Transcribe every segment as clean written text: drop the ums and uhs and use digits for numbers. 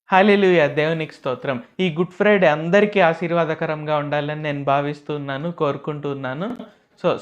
హల్లెలూయా! దేవునికి స్తోత్రం. ఈ గుడ్ ఫ్రైడే అందరికీ ఆశీర్వాదకరంగా ఉండాలని నేను భావిస్తున్నాను, కోరుకుంటున్నాను.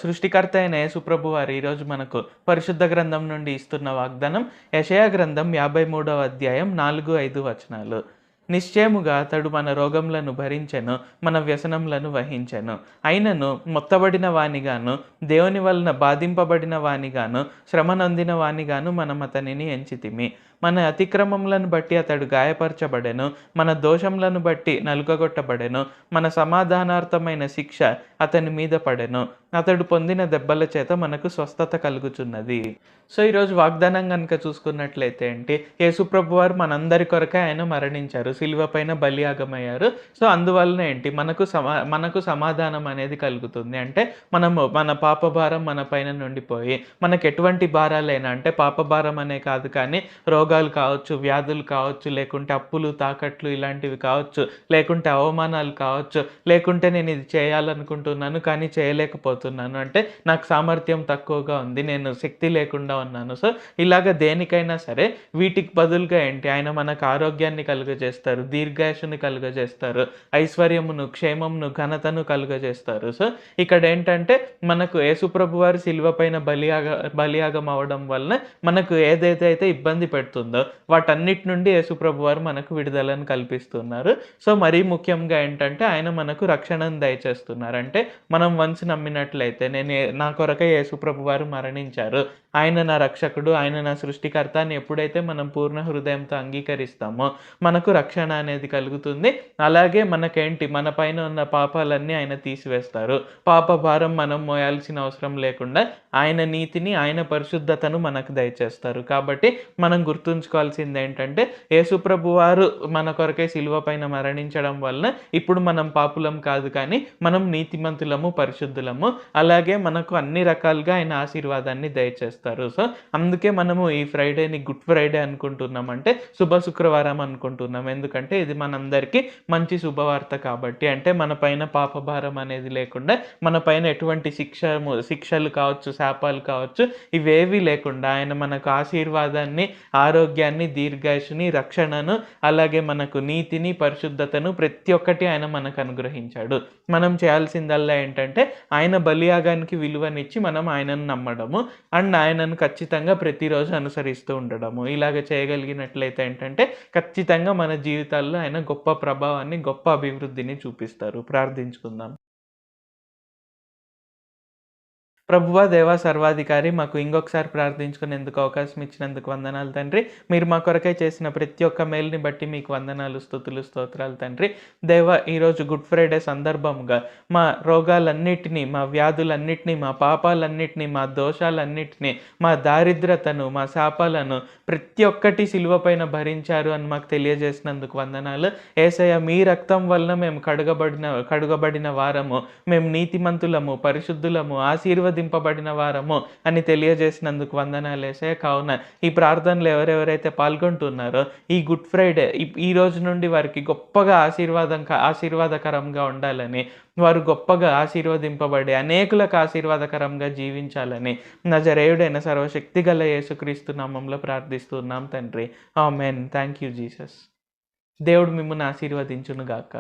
సృష్టికర్త అయిన యేసుప్రభు వారు ఈరోజు మనకు పరిశుద్ధ గ్రంథం నుండి ఇస్తున్న వాగ్దానం యెషయా గ్రంథం 53వ అధ్యాయం 4, 5 వచనాలు. నిశ్చయముగా అతడు మన రోగములను భరించెను, మన వ్యసనములను వహించెను. అయినను మొత్తబడిన వానిగాను, దేవుని వలన బాధింపబడిన వానిగాను, శ్రమ నొందిన వానిగాను మనం అతనిని ఎంచితిమి. మన అతిక్రమములను బట్టి అతడు గాయపరచబడెను, మన దోషములను బట్టి నలుగగొట్టబడెను. మన సమాధానార్థమైన శిక్ష అతని మీద పడెను, అతడు పొందిన దెబ్బల చేత మనకు స్వస్థత కలుగుచున్నది. ఈరోజు వాగ్దానం గనుక చూసుకున్నట్లయితే యేసుప్రభు వారు మనందరి కొరకే ఆయన మరణించారు, సిలువ పైన బలియాగమయ్యారు. అందువలన మనకు సమాధానం అనేది కలుగుతుంది. అంటే మన పాప భారం మన పైన నుండి పోయి, మనకు ఎటువంటి భారాలైనా, అంటే పాప భారం అనే కాదు కానీ రోగాలు కావచ్చు, వ్యాధులు కావచ్చు, లేకుంటే అప్పులు, తాకట్లు ఇలాంటివి కావచ్చు, లేకుంటే అవమానాలు కావచ్చు, లేకుంటే నేను ఇది చేయాలనుకుంటున్నాను కానీ చేయలేకపోతున్నాను, అంటే నాకు సామర్థ్యం తక్కువగా ఉంది, నేను శక్తి లేకుండా ఉన్నాను. ఇలాగ దేనికైనా సరే వీటికి బదులుగా ఆయన మనకు ఆరోగ్యాన్ని కలుగజేస్తారు, దీర్ఘాయుషుని కలుగజేస్తారు, ఐశ్వర్యమును, క్షేమమును, ఘనతను కలుగజేస్తారు. ఇక్కడ ఏంటంటే మనకు యేసుప్రభు వారు సిలువ పైన బలియాగం అవ్వడం వలన మనకు ఏదైతే ఇబ్బంది పెడుతుందో వాటన్నిటి నుండి యేసుప్రభు వారు మనకు విడుదలను కల్పిస్తున్నారు. మరీ ముఖ్యంగా ఏంటంటే ఆయన మనకు రక్షణను దయచేస్తున్నారు. అంటే మనం వన్స్ నమ్మినట్లయితే నా కొరకే యేసుప్రభు వారు మరణించారు, ఆయన నా రక్షకుడు, ఆయన నా సృష్టికర్త అని ఎప్పుడైతే మనం పూర్ణ హృదయంతో అంగీకరిస్తామో మనకు రక్షణ అనేది కలుగుతుంది. అలాగే మన పైన ఉన్న పాపాలన్నీ ఆయన తీసివేస్తారు. పాప భారం మనం మోయాల్సిన అవసరం లేకుండా ఆయన నీతిని, ఆయన పరిశుద్ధతను మనకు దయచేస్తారు. కాబట్టి మనం గుర్తుంచుకోవాల్సింది ఏంటంటే యేసుప్రభు వారు మన కొరకే సిలువ పైన మరణించడం వలన ఇప్పుడు మనం పాపులం కాదు కానీ మనం నీతిమంతులము, పరిశుద్ధులము. అలాగే మనకు అన్ని రకాలుగా ఆయన ఆశీర్వాదాన్ని దయచేస్తారు. అందుకే మనము ఈ ఫ్రైడేని గుడ్ ఫ్రైడే అనుకుంటున్నాం, అంటే శుభ శుక్రవారం అనుకుంటున్నాం. ఎందుకంటే ఇది మనందరికీ మంచి శుభవార్త కాబట్టి. అంటే మన పైన పాప భారం అనేది లేకుండా, మన పైన ఎటువంటి శిక్షలు కావచ్చు, శాపాలు కావచ్చు, ఇవేవి లేకుండా ఆయన మనకు ఆశీర్వాదాన్ని, ఆరోగ్యాన్ని, దీర్ఘాయుషుని, రక్షణను, అలాగే మనకు నీతిని, పరిశుద్ధతను ప్రతి ఒక్కటి ఆయన మనకు అనుగ్రహించాడు. మనం చేయాల్సిందల్లా ఏంటంటే ఆయన బలియాగానికి విలువనిచ్చి మనం ఆయనను నమ్మడము అండ్ ఆయనను ఖచ్చితంగా ప్రతిరోజు అనుసరిస్తూ ఉండడము. ఇలాగ చేయగలిగినట్లయితే ఏంటంటే ఖచ్చితంగా మన జీవితాల్లో ఆయన గొప్ప ప్రభావాన్ని, గొప్ప అభివృద్ధిని చూపిస్తారు. ప్రార్థించుకుందాం. ప్రభువా, దేవా, సర్వాధికారి, మాకు ఇంకొకసారి ప్రార్థించుకునేందుకు అవకాశం ఇచ్చినందుకు వందనాలు తండ్రి. మీరు మా కొరకై చేసిన ప్రతి ఒక్క మేలుని బట్టి మీకు వందనాలు, స్తుతులు, స్తోత్రాలు తండ్రి. దేవా, ఈరోజు గుడ్ ఫ్రైడే సందర్భంగా మా రోగాలన్నిటినీ, మా వ్యాధులన్నిటినీ, మా పాపాలన్నిటినీ, మా దోషాలన్నిటినీ, మా దారిద్రతను, మా శాపాలను ప్రతి ఒక్కటి సిలువ పైన భరించారు అని మాకు తెలియజేసినందుకు వందనాలు. యేసయ్య, మీ రక్తం వలన మేము కడుగబడిన వారము, మేము నీతిమంతులము, పరిశుద్ధులము, ఆశీర్వదింపబడిన వారము అని తెలియజేసినందుకు వందనాలు యేసయ్య. కావున ఈ ప్రార్థనలు ఎవరెవరైతే పాల్గొంటున్నారో ఈ గుడ్ ఫ్రైడే ఈ రోజు నుండి వారికి గొప్పగా ఆశీర్వాదకరంగా ఉండాలని, వారు గొప్పగా ఆశీర్వదింపబడి అనేకులకు ఆశీర్వాదకరంగా జీవించాలని నజరేయుడైన సర్వశక్తిగల యేసుక్రీస్తు నామములో ప్రార్థిస్తున్నాం తండ్రి. ఆమేన్. Thank you Jesus. దేవుడు మిమ్మల్ని ఆశీర్వదించును గాక.